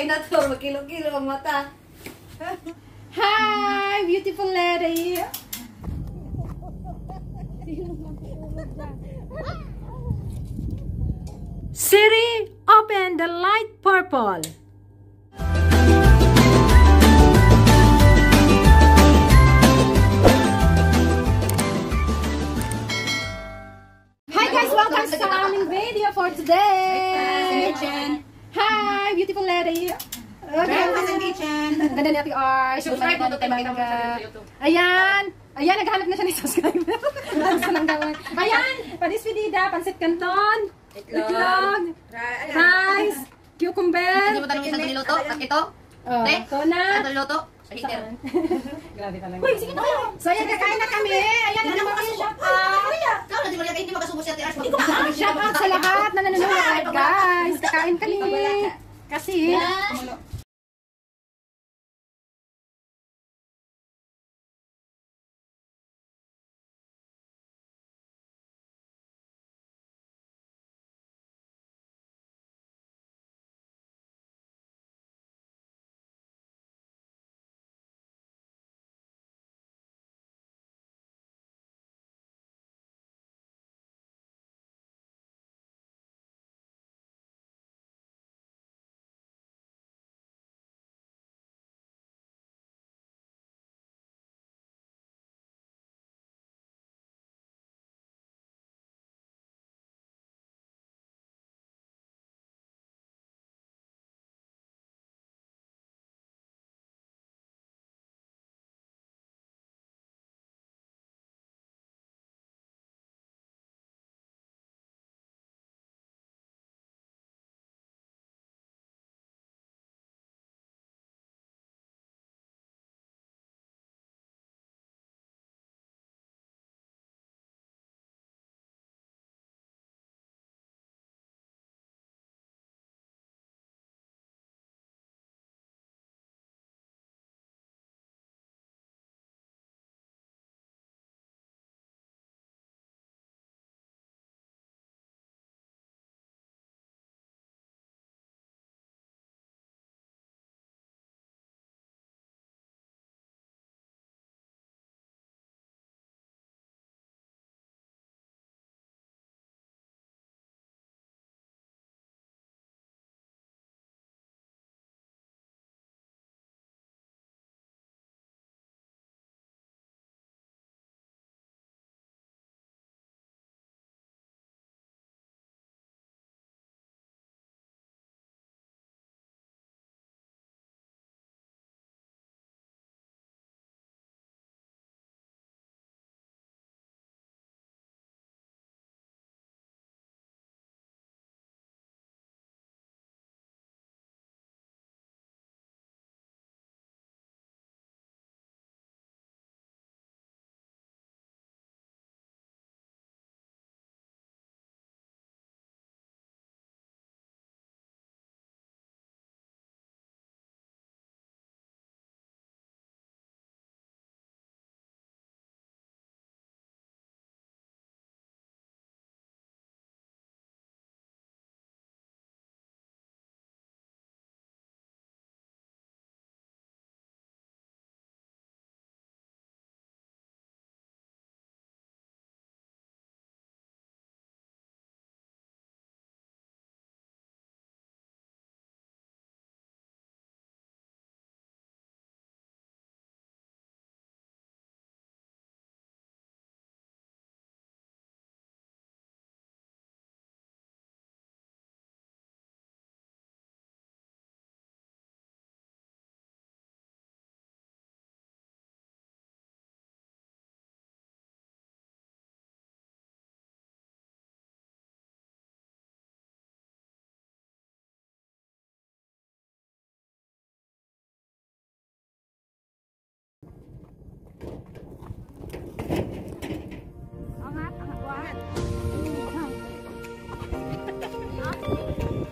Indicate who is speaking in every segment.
Speaker 1: kay Nator, magkilo-kilo ang mata.
Speaker 2: Hi, beautiful lady. Siri, open the light purple. Hi guys, welcome sa aming video for today. Hi, beautiful lady.
Speaker 1: Breakfast in kitchen.
Speaker 2: Ganda ni Ate Ars.
Speaker 1: Subscribe mo to tayo makita mo sa YouTube.
Speaker 2: Ayan. Ayan, naghahanap na siya ng subscriber. Ayan, panis vidida, pansit canton, itlog, rice, cucumber.
Speaker 1: Hindi mo tanong isang niluto? At ito?
Speaker 2: Ito na.
Speaker 1: Saan niluto? Sa heater.
Speaker 2: Grabe talaga. Uy, sige na kayo. So, ayan, kakain na kami. Ayan, na naman kami shout out.
Speaker 1: Ikaw na, hindi makasubos si Ate Ars.
Speaker 2: Shout out sa lahat na nanonood, guys. Kakain kami. Kasi,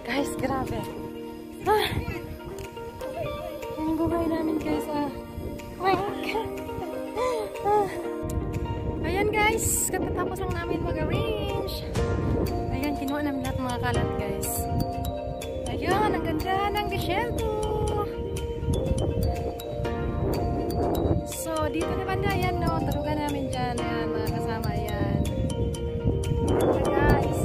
Speaker 2: guys, grabe. Yung buhay namin guys, my God. Ayan guys, katatapos lang namin mag-arrange. Ayan, kinuha namin lahat mga kalat guys. Ayan, ang ganda ng disyerto. dito naman na yan, no. Talugan namin dyan. Ayan, mga kasama yan. Okay, guys.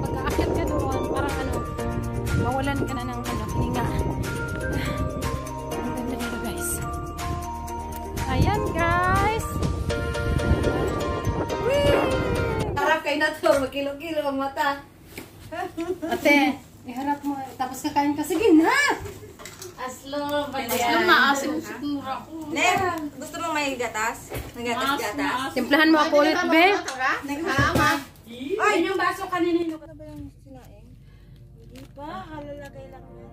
Speaker 2: Pag-aakyat ka doon, parang ano, mawalan ka na ng ano, hininga. Ang ganda dito, guys. Ayan, guys.
Speaker 1: Harap kay Nato, magkilo-kilo ang mata.
Speaker 2: Ate, iharap mo. Tapos kakain ka. Sige na!
Speaker 1: Aslo,
Speaker 3: Ano maasim siguro ako.
Speaker 4: Gusto mo may gatas? May gatas-gatas?
Speaker 2: Timplahan mo ako ulit, be.
Speaker 1: Naghama.
Speaker 4: Ay, yung baso kanina. Ano ba yung sinaing? Hindi pa, halalagay lang yan.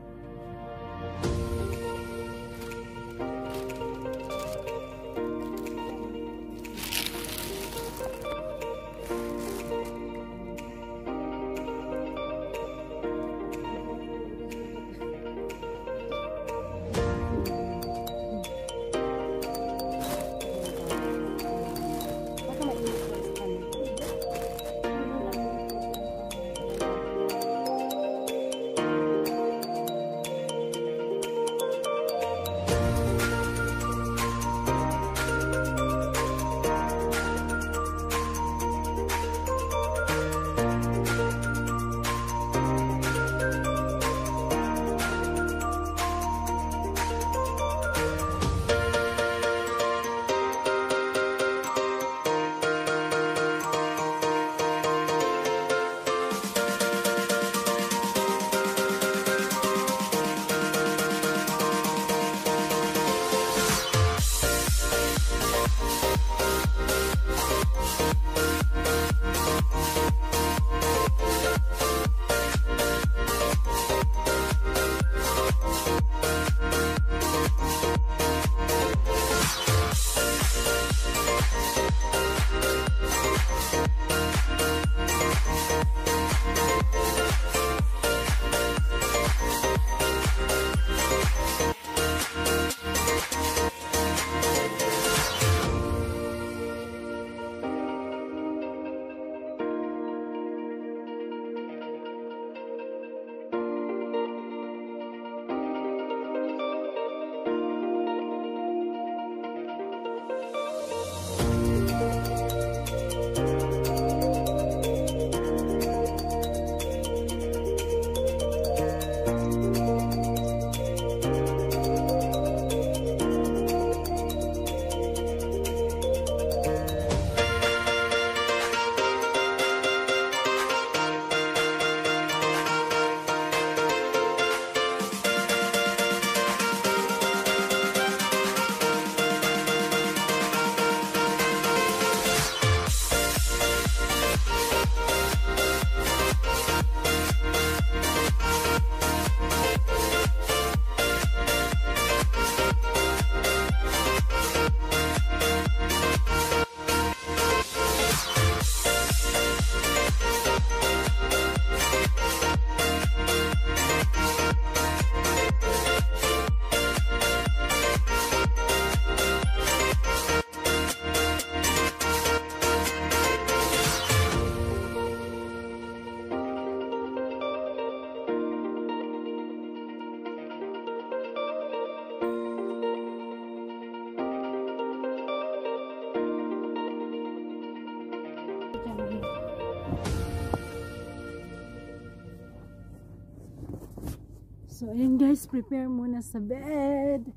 Speaker 2: So, ayan guys, prepare muna sa bed.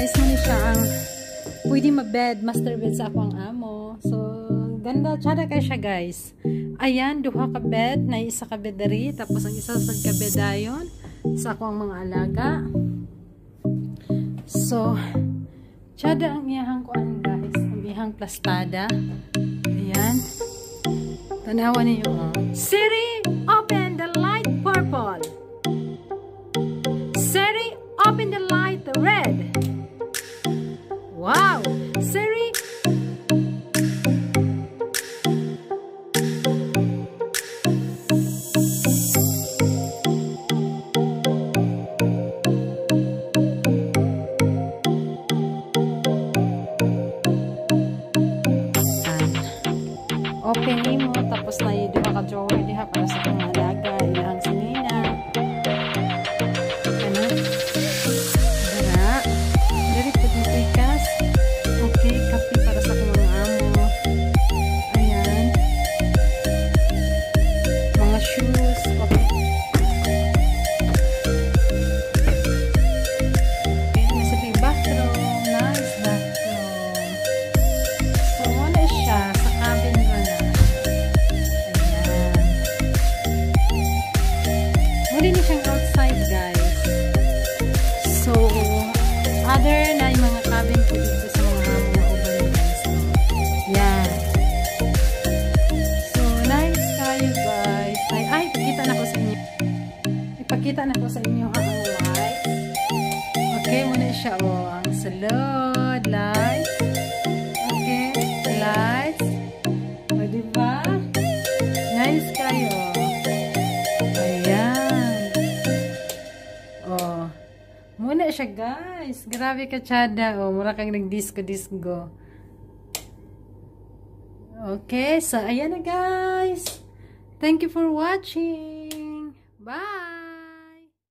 Speaker 2: guys, muna siya ang pwede mabed, master bed sa akong amo. So, ganda, tsada kayo siya guys. Ayan, duha ka bed, na isa ka bed dari, tapos ang isa sa ka bed dayon sa akong mga alaga. So, tsada ang iyahang kuan guys, ang iyahang plastada. Ayan. Tanawan niyo. Siri, open the light purple. Siri, open the light red. Wow! Siri, open mo, tapos na yung duha ka drawer diha para sa mga alaga, ilang sinina. Ano? Dara. Dari po dito ikas. Okay, kape para sa mga amo. Ayan. Mga shoes. Okay. Okay, nasa may bathroom. Nice bathroom. So, wala siya sa cabin na. Muli niya siyang outside guys. So, other na yung mga cabin ko dito sa mga uban guys. So, yan. So, nice kayo guys. Ay, ipakita na ko sa inyo. Ipakita na ko sa inyo ang lights. Okay, muna siya ang salud, lights. Okay, lights. O, diba? Nice kayo. Muna siya guys. Grabe ka tsada. Oh, mura kang nag-disco-disco. Okay, so ayan na guys. Thank you for watching. Bye!